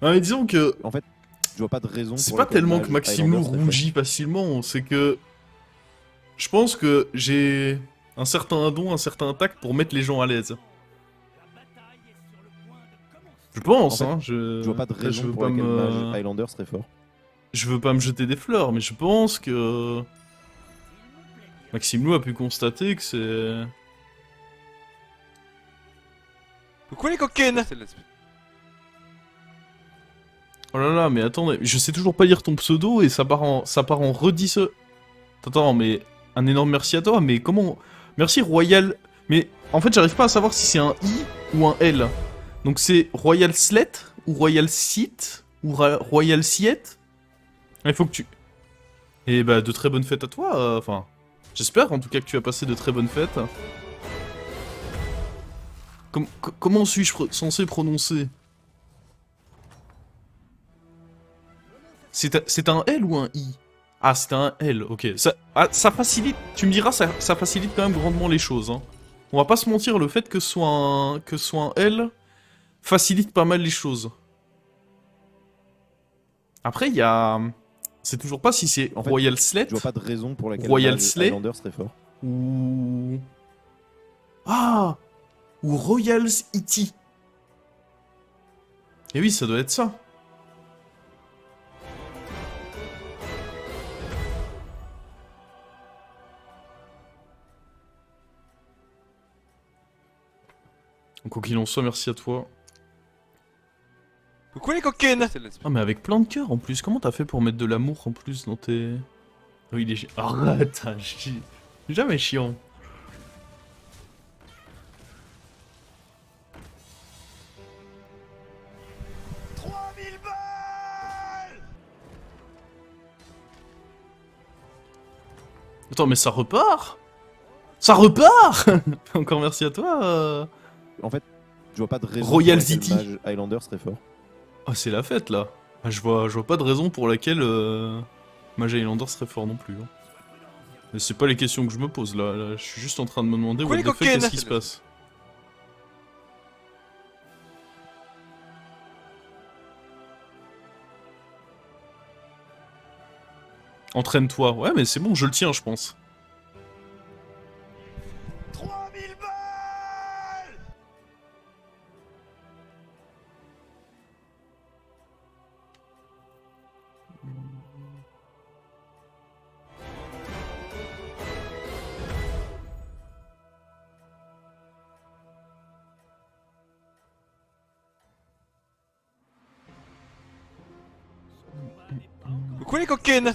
Non, mais disons que En fait, je vois pas de raison c'est pour pas laquelle tellement que Mage Maxime Lou Highlander serait fort. rougit facilement, c'est que je pense que j'ai un certain don, un certain tact pour mettre les gens à l'aise. Je En pense, fait, hein, je vois pas de après, raison pour laquelle Mage Highlander serait fort. je veux pas me jeter des fleurs, mais je pense que Maxime Lou a pu constater que c'est... Coucou les coquines. Oh là là, mais attendez, je sais toujours pas lire ton pseudo et ça part en redisse... Attends, mais un énorme merci à toi, mais comment... Merci Royal... Mais en fait, j'arrive pas à savoir si c'est un I ou un L. Donc c'est Royal Slet ou Royal Sith ou Royal Siet. Il faut que tu... Et bah, de très bonnes fêtes à toi, enfin... J'espère en tout cas que tu as passé de très bonnes fêtes. Comment suis-je censé prononcer? C'est un L ou un I? Ah, c'est un L, ok. Ça facilite, tu me diras, ça facilite quand même grandement les choses. Hein. On va pas se mentir, le fait que ce soit un L facilite pas mal les choses. Après, il y a... C'est toujours pas si c'est En fait, Royal Slet Je vois pas de raison pour laquelle Royal Mage Slay Highlander serait fort. ou... Ah, ou Royals E.T. Et oui, ça doit être ça. Donc, quoi qu'il en soit, merci à toi. Coucou les coquines. Ah, mais avec plein de cœur en plus. Comment t'as fait pour mettre de l'amour en plus dans tes... Oh, il est arrête, hein, jamais chiant. Attends, mais ça repart? Ça repart. Encore merci à toi. En fait, je vois pas de raison Royal pour laquelle City. Mage Highlander serait fort. Ah, c'est la fête là. Ah, je vois pas de raison pour laquelle Mage Highlander serait fort non plus. Hein. Mais c'est pas les questions que je me pose là. Je suis juste en train de me demander Quoi, what les the fuck, coquines? qu'est-ce qui se passe. Entraîne-toi. Ouais, mais c'est bon, je le tiens, je pense. Coucou les coquines.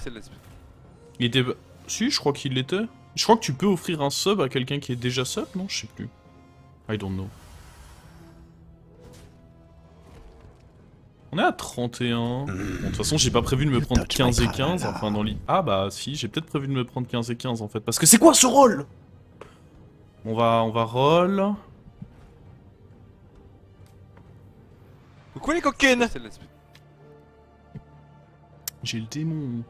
Il était... Si, je crois qu'il l'était. Je crois que tu peux offrir un sub à quelqu'un qui est déjà sub, non? Je sais plus. I don't know. On est à 31. Bon, de toute façon, j'ai pas prévu de me prendre 15 et 15, enfin dans l'île. Ah bah si, j'ai peut-être prévu de me prendre 15 et 15 en fait. Parce que c'est quoi ce rôle? On va roll. Coucou les coquines. J'ai le démon.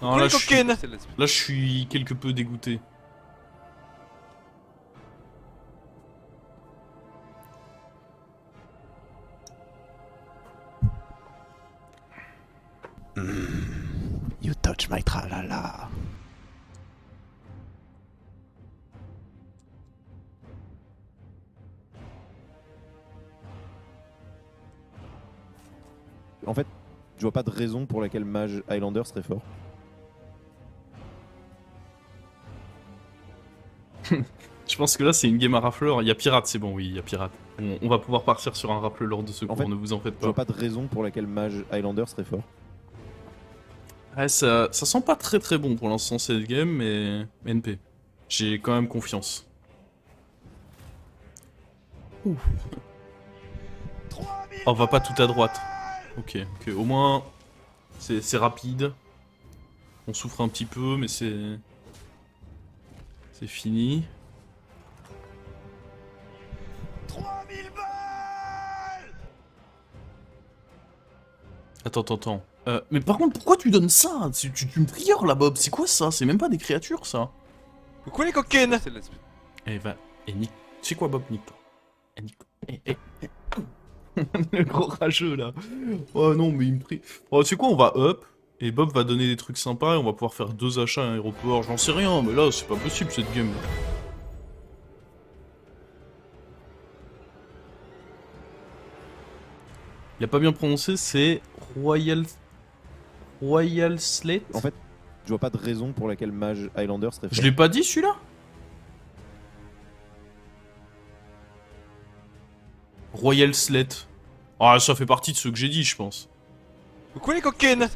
Non, Coucou là, les je suis... coquines. Là, je suis quelque peu dégoûté. You touch my tralala. En fait, je vois pas de raison pour laquelle Mage Highlander serait fort. Je pense que là, c'est une game à rafleur. Il y a pirate, c'est bon, oui, il y a pirate. On va pouvoir partir sur un rafle lors de secours, En fait, ne vous en faites Je pas. vois pas de raison pour laquelle Mage Highlander serait fort. Ouais, ça sent pas très très bon pour l'instant cette game, mais NP. J'ai quand même confiance. Ouh. Oh, on va pas tout à droite. Ok, au moins c'est rapide. On souffre un petit peu, mais c'est fini. 3000 balles. Attends. Mais par contre, pourquoi tu donnes ça? Tu me prières là, Bob. C'est quoi ça? C'est même pas des créatures, ça. Coucou les coquines. Eh ben, et nique. Tu sais quoi, Bob, nique-toi. Eh, nique-toi. Le gros rageux, là. Oh non, mais il me prie. Oh, tu sais quoi, on va up. Et Bob va donner des trucs sympas et on va pouvoir faire 2 achats à un aéroport. J'en sais rien, mais là, c'est pas possible, cette game. Il a pas bien prononcé, c'est Royal Slate. En fait, je vois pas de raison pour laquelle Mage Highlander serait Je fort. l'ai pas dit celui-là. Royal Slate. Ah, ça fait partie de ceux que j'ai dit, je pense. Coucou les coquines.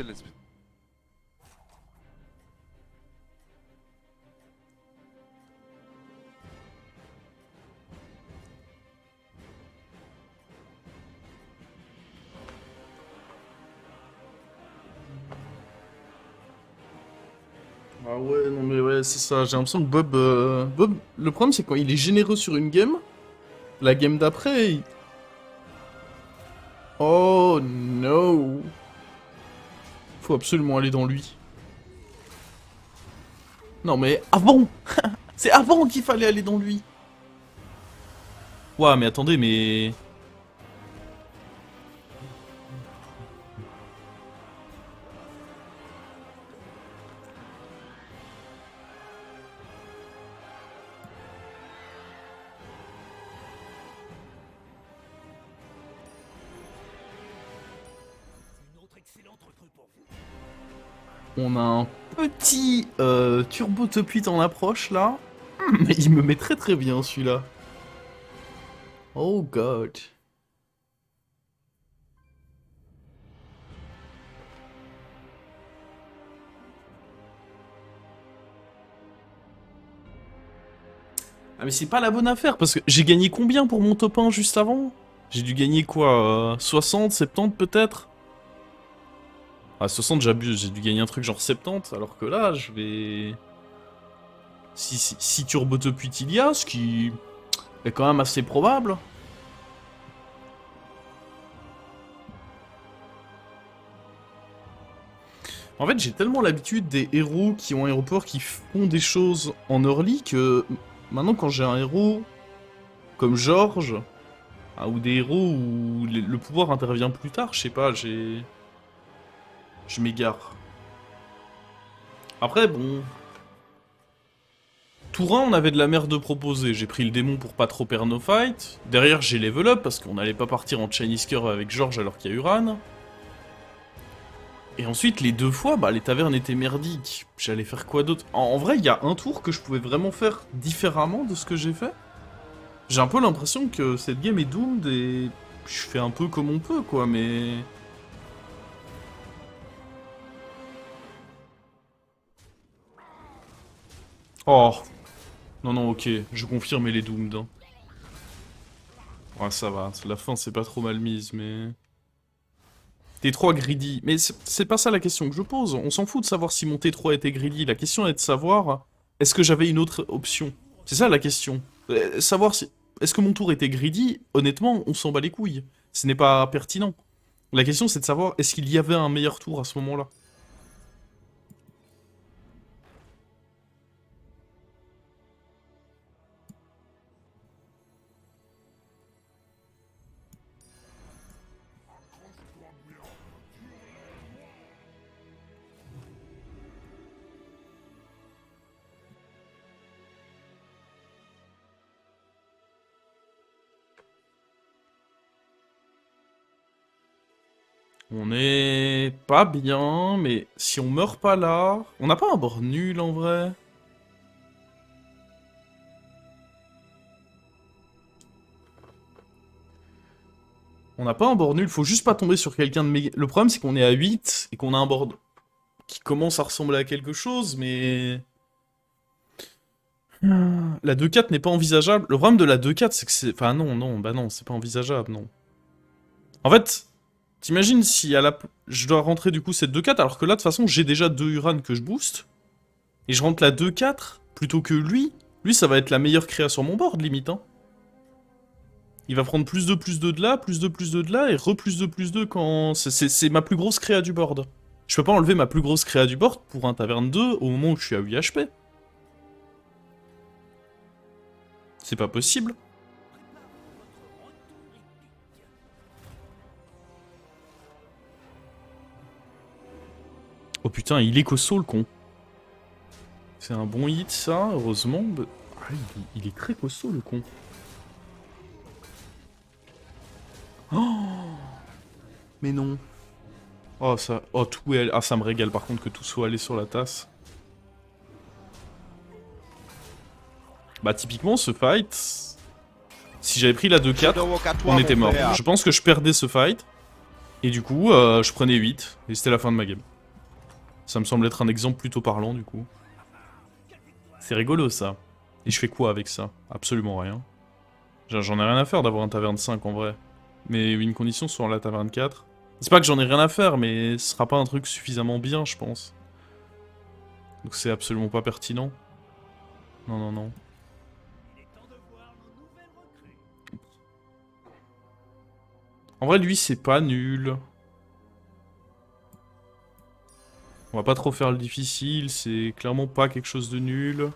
Ah ouais, non mais ouais, c'est ça. J'ai l'impression que Bob, le problème c'est quand il est généreux sur une game, la game d'après, Oh no. Faut absolument aller dans lui. Non mais avant. C'est avant qu'il fallait aller dans lui. Ouais, mais attendez, mais... On a un petit turbo top 8 en approche là. Mais il me met très très bien celui-là. Oh god. Ah mais c'est pas la bonne affaire parce que j'ai gagné combien pour mon top 1 juste avant? J'ai dû gagner quoi 60, 70 peut-être? Ah 60 j'abuse, j'ai dû gagner un truc genre 70 alors que là je vais... Si turbo top 8 il y a, ce qui est quand même assez probable. En fait, j'ai tellement l'habitude des héros qui ont un aéroport qui font des choses en early que maintenant, quand j'ai un héros comme George, ou des héros où le pouvoir intervient plus tard, je sais pas, je m'égare. Après, bon... Tour 1, on avait de la merde proposée. J'ai pris le démon pour pas trop perdre nos fights. Derrière, j'ai level up parce qu'on allait pas partir en Chinese Cœur avec George alors qu'il y a Uran. Et ensuite, les 2 fois, bah, les tavernes étaient merdiques. J'allais faire quoi d'autre? En vrai, il y a un tour que je pouvais vraiment faire différemment de ce que j'ai fait. J'ai un peu l'impression que cette game est doomed et je fais un peu comme on peut, quoi, mais... Oh. Non, non, ok, je confirme, elle est doomed. Hein. Ouais, ça va, la fin, c'est pas trop mal mise, mais... T3 greedy. Mais c'est pas ça la question que je pose. On s'en fout de savoir si mon T3 était greedy. La question est de savoir, est-ce que j'avais une autre option? C'est ça la question. Savoir si... Est-ce que mon tour était greedy? Honnêtement, on s'en bat les couilles. Ce n'est pas pertinent. La question c'est de savoir, est-ce qu'il y avait un meilleur tour à ce moment-là? On est pas bien, mais si on meurt pas là... On n'a pas un bord nul en vrai? On n'a pas un bord nul, faut juste pas tomber sur quelqu'un de méga... Le problème c'est qu'on est à 8 et qu'on a un board qui commence à ressembler à quelque chose, mais... La 2-4 n'est pas envisageable. Le problème de la 2-4 c'est que c'est... Enfin non, non, bah non, c'est pas envisageable, non. En fait... T'imagines si à la... je dois rentrer du coup cette 2-4 alors que là de toute façon j'ai déjà 2 Uran que je booste. Et je rentre la 2-4 plutôt que lui. Lui ça va être la meilleure créa sur mon board limite. Hein. Il va prendre plus de là, plus de là et plus de quand... C'est ma plus grosse créa du board. Je peux pas enlever ma plus grosse créa du board pour un taverne 2 au moment où je suis à 8 HP. C'est pas possible. Oh putain, il est costaud le con. C'est un bon hit ça, heureusement. Ah, il est très costaud le con. Oh, mais non. Oh ça, oh tout est... Ah ça me régale par contre que tout soit allé sur la tasse. Bah typiquement ce fight, si j'avais pris la 2-4, on était mort. Je pense que je perdais ce fight, et du coup je prenais 8, et c'était la fin de ma game. Ça me semble être un exemple plutôt parlant du coup. C'est rigolo ça. Et je fais quoi avec ça? Absolument rien. J'en ai rien à faire d'avoir un taverne 5 en vrai. Mais une condition sur la taverne 4. C'est pas que j'en ai rien à faire, mais ce sera pas un truc suffisamment bien je pense. Donc c'est absolument pas pertinent. Non non non. En vrai, lui, c'est pas nul. On va pas trop faire le difficile, c'est clairement pas quelque chose de nul.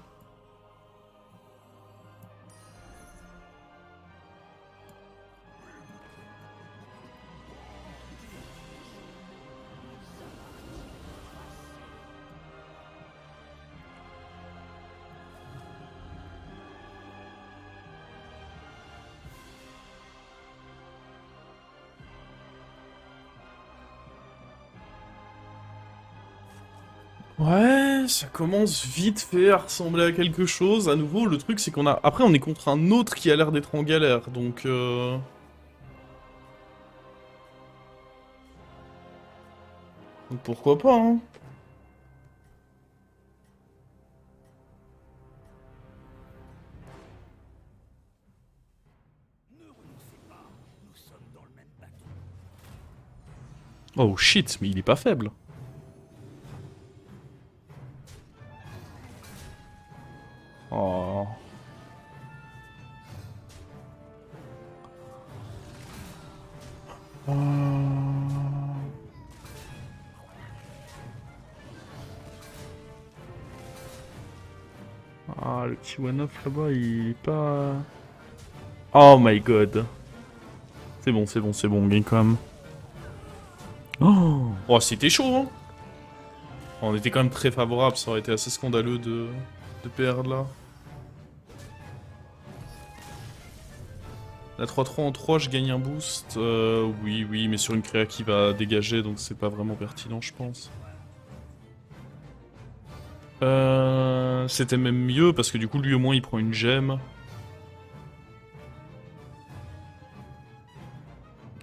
Ouais, ça commence vite fait à ressembler à quelque chose. À nouveau, le truc c'est qu'on a... Après, on est contre un autre qui a l'air d'être en galère, donc... Donc pourquoi pas, hein. Oh shit, mais il est pas faible. Oh. Ah, le petit one-off là-bas, il est pas... Oh my god. C'est bon, c'est bon, c'est bon, on gagne quand même. Oh, c'était chaud, hein. On était quand même très favorable, ça aurait été assez scandaleux de perdre là. La 3-3 en 3, je gagne un boost. Oui, oui, mais sur une créa qui va dégager, donc c'est pas vraiment pertinent, je pense. C'était même mieux, parce que du coup, lui au moins, il prend une gemme.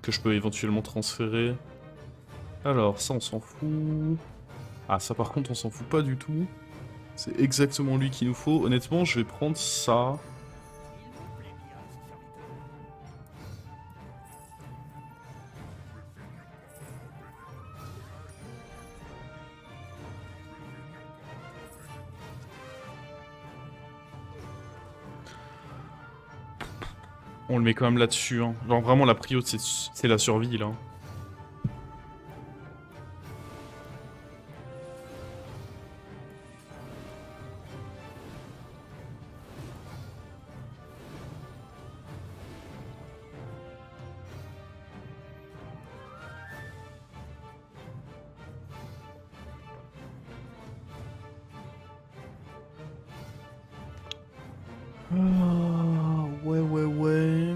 Que je peux éventuellement transférer. Alors, ça, on s'en fout. Ah, ça, par contre, on s'en fout pas du tout. C'est exactement lui qu'il nous faut. Honnêtement, je vais prendre ça. On le met quand même là-dessus. Hein. Genre vraiment la prio, c'est la survie là. Ouais, ouais, ouais.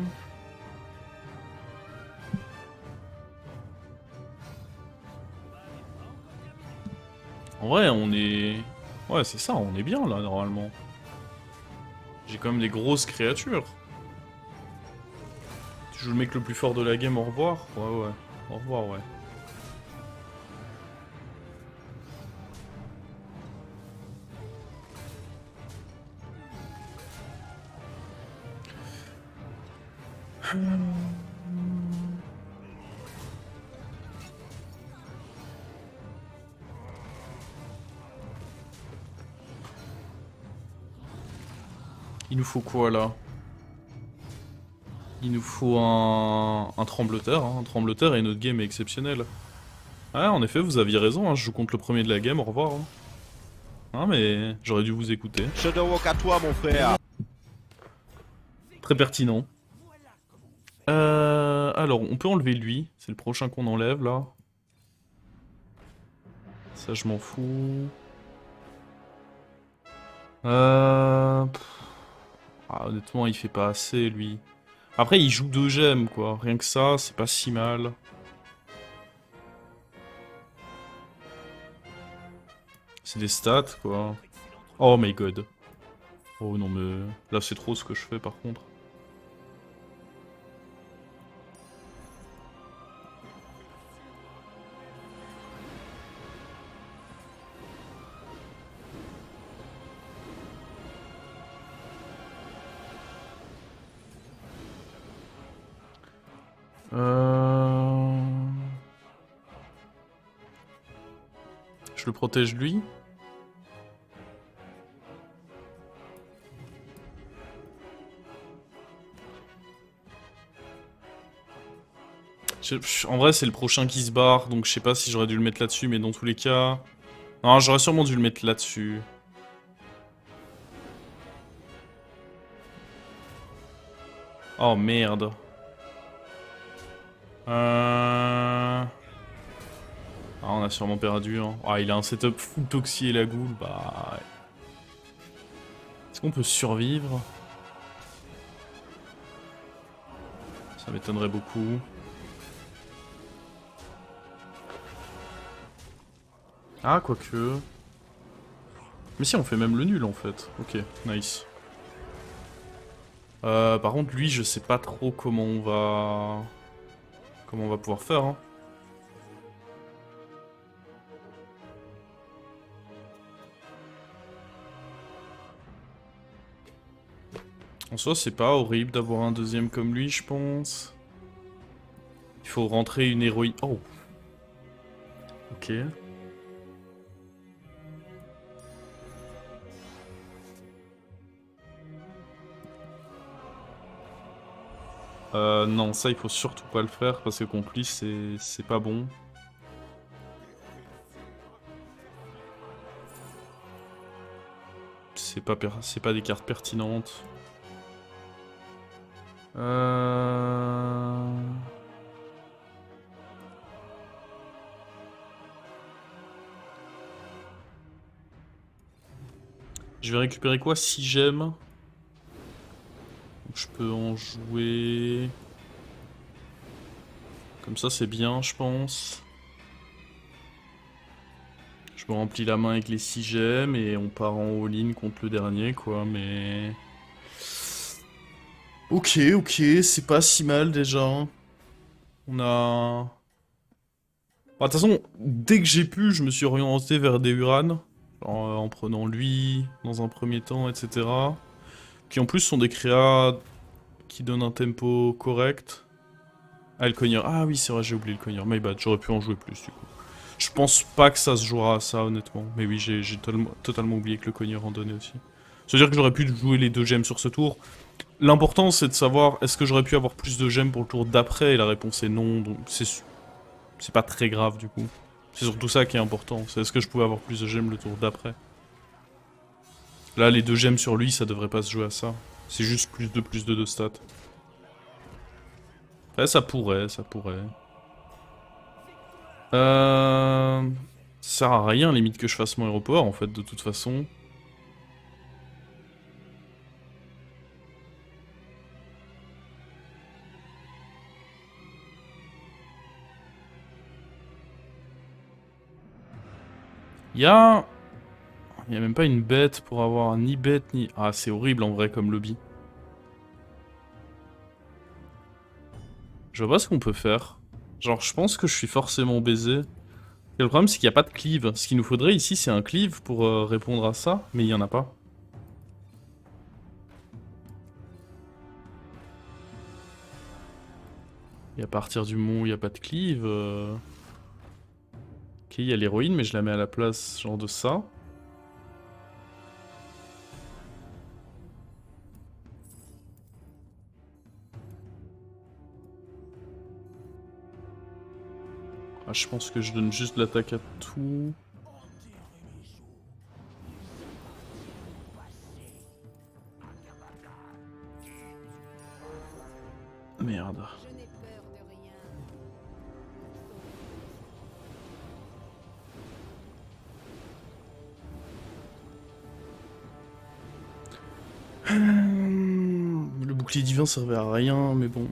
En vrai, on est... Ouais, c'est ça, on est bien là, normalement. J'ai quand même des grosses créatures. Tu joues le mec le plus fort de la game, au revoir? Ouais, ouais. Au revoir, ouais. Il nous faut quoi là? Il nous faut un trembleteur, hein. Un trembleteur et notre game est exceptionnelle. Ah, en effet, vous aviez raison, hein. Je joue contre le premier de la game, au revoir. Hein. Ah, mais j'aurais dû vous écouter. Shadow Walk à toi, mon frère. Très pertinent. Alors, on peut enlever lui. C'est le prochain qu'on enlève, là. Ça, je m'en fous. Ah, honnêtement, il fait pas assez, lui. Après, il joue 2 gemmes, quoi. Rien que ça, c'est pas si mal. C'est des stats, quoi. Oh my god. Oh non, mais... Là, c'est trop ce que je fais, par contre. Je le protège lui. En vrai, c'est le prochain qui se barre, donc je sais pas si j'aurais dû le mettre là-dessus, mais dans tous les cas... Non, j'aurais sûrement dû le mettre là-dessus. Oh merde. Ah, on a sûrement perdu. Hein. Ah, il a un setup full Toxie et la goule. Bah. Ouais. Est-ce qu'on peut survivre? Ça m'étonnerait beaucoup. Ah, quoique. Mais si, on fait même le nul en fait. Ok, nice. Par contre, lui, je sais pas trop comment on va. Comment on va pouvoir faire. Hein. En soi, c'est pas horrible d'avoir un deuxième comme lui, je pense. Il faut rentrer une héroïne. Oh. Ok. Non, ça il faut surtout pas le faire parce que contre lui c'est pas bon. C'est pas des cartes pertinentes. Je vais récupérer quoi? 6 gemmes. Je peux en jouer... Comme ça c'est bien je pense. Je me remplis la main avec les 6 gemmes et on part en all-in contre le dernier quoi mais... Ok, c'est pas si mal déjà. On a... De toute façon, dès que j'ai pu, je me suis orienté vers des Uran. En prenant lui dans un premier temps, etc. Qui en plus sont des créas qui donnent un tempo correct. Ah, le cogneur. Ah oui, c'est vrai, j'ai oublié le cogneur. My bad, j'aurais pu en jouer plus du coup. Je pense pas que ça se jouera à ça, honnêtement. Mais oui, j'ai totalement oublié que le cogneur en donnait aussi. C'est-à-dire que j'aurais pu jouer les 2 gemmes sur ce tour. L'important, c'est de savoir, est-ce que j'aurais pu avoir plus de gemmes pour le tour d'après? Et la réponse est non, donc c'est pas très grave du coup. C'est surtout ça qui est important, c'est est-ce que je pouvais avoir plus de gemmes le tour d'après. Là, les 2 gemmes sur lui, ça devrait pas se jouer à ça. C'est juste plus de stats. Ouais, ça pourrait, ça pourrait. Ça sert à rien, limite, que je fasse mon aéroport, en fait, de toute façon. Il y a même pas une bête pour avoir ni bête ni... Ah, c'est horrible en vrai comme lobby. Je vois pas ce qu'on peut faire. Genre, je pense que je suis forcément baisé. Et le problème, c'est qu'il n'y a pas de cleave. Ce qu'il nous faudrait ici, c'est un cleave pour répondre à ça, mais il y en a pas. Et à partir du moment où il n'y a pas de cleave... Ok, il y a l'héroïne, mais je la mets à la place genre de ça. Ah, je pense que je donne juste l'attaque à tout. Merde. Je n'ai peur de rien. Le bouclier divin servait à rien, mais bon.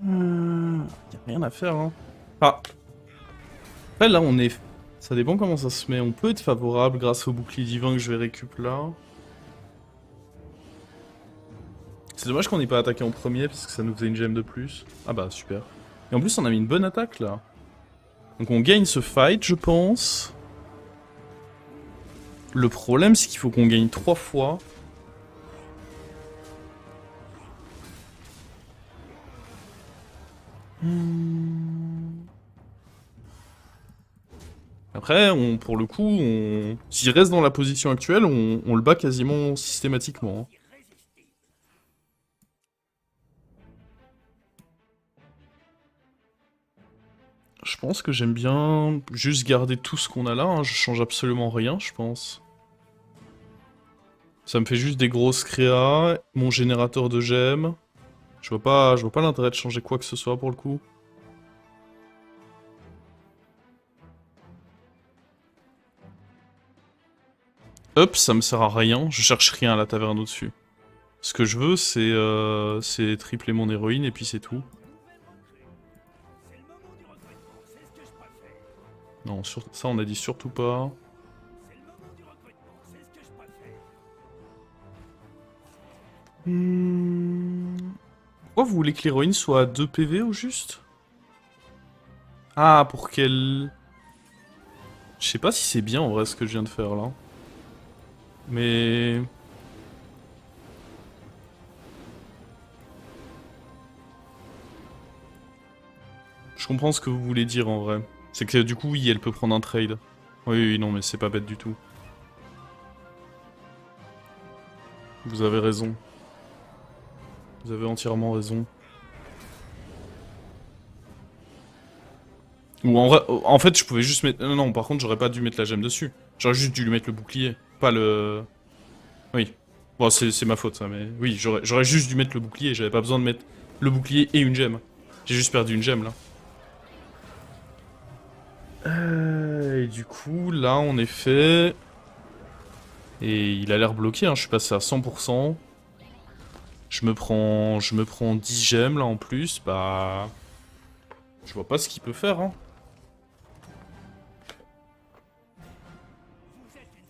Y a rien à faire, hein. Ah. Après, là, on est... Ça dépend comment ça se met. On peut être favorable grâce au bouclier divin que je vais récup là. C'est dommage qu'on n'ait pas attaqué en premier, parce que ça nous faisait une gemme de plus. Ah bah, super. Et en plus, on a mis une bonne attaque, là. Donc on gagne ce fight, je pense. Le problème, c'est qu'il faut qu'on gagne 3 fois. Après, pour le coup, s'il reste dans la position actuelle, on le bat quasiment systématiquement. Je pense que j'aime bien juste garder tout ce qu'on a là, hein. Je change absolument rien, je pense. Ça me fait juste des grosses créas, mon générateur de gemmes. Je vois pas l'intérêt de changer quoi que ce soit pour le coup. Hop, ça me sert à rien, je cherche rien à la taverne au-dessus. Ce que je veux, c'est tripler mon héroïne et puis c'est tout. Non, ça on a dit surtout pas. Pourquoi vous voulez que l'héroïne soit à 2 PV au juste? Ah, pour qu'elle... Je sais pas si c'est bien en vrai ce que je viens de faire là. Mais... Je comprends ce que vous voulez dire en vrai. C'est que du coup, oui, elle peut prendre un trade. Oui, oui, non, mais c'est pas bête du tout. Vous avez raison. Vous avez entièrement raison. Ou en vrai, en fait, je pouvais juste mettre... Non, non, par contre, j'aurais pas dû mettre la gemme dessus. J'aurais juste dû lui mettre le bouclier, pas le... Oui. Bon, c'est ma faute, ça, mais... Oui, j'aurais juste dû mettre le bouclier, j'avais pas besoin de mettre le bouclier et une gemme. J'ai juste perdu une gemme, là. Et du coup, là, on est fait... Et il a l'air bloqué, hein, je suis passé à 100%. Je me prends 10 gemmes, là, en plus, bah... Je vois pas ce qu'il peut faire, hein.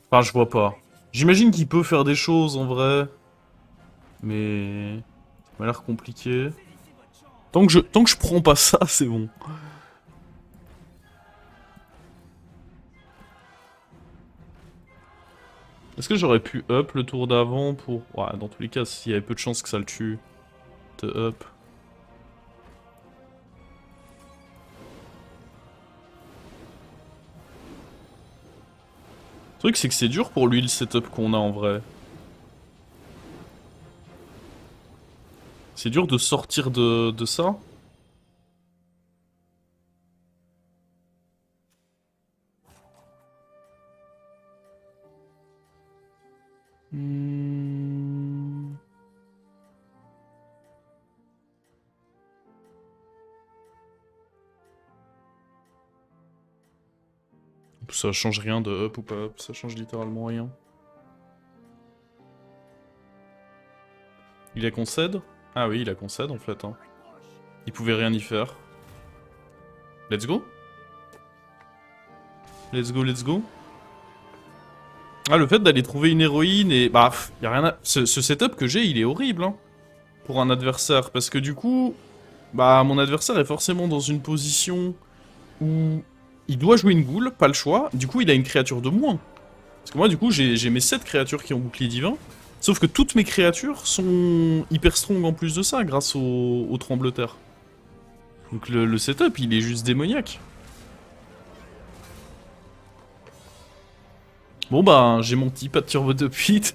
Enfin, je vois pas. J'imagine qu'il peut faire des choses, en vrai. Mais... Ça m'a l'air compliqué. Tant que je prends pas ça, c'est bon. Est-ce que j'aurais pu up le tour d'avant pour... Ouais, dans tous les cas, s'il y avait peu de chances que ça le tue, de up. Le truc, c'est que c'est dur pour lui le setup qu'on a en vrai. C'est dur de sortir de ça. Ça change rien de up ou pas up, ça change littéralement rien. Il a concède? Ah oui, il a concède en fait. Hein. Il pouvait rien y faire. Let's go? Let's go, let's go. Ah, le fait d'aller trouver une héroïne et... Bah, y a rien à... Ce setup que j'ai, il est horrible, hein. Pour un adversaire, parce que du coup... Bah, mon adversaire est forcément dans une position où... Il doit jouer une goule, pas le choix. Du coup, il a une créature de moins. Parce que moi, du coup, j'ai mes 7 créatures qui ont bouclier divin. Sauf que toutes mes créatures sont hyper strong en plus de ça, grâce au trembleteur. Donc le setup, il est juste démoniaque. Bon bah, j'ai mon petit pas de turbo de pit.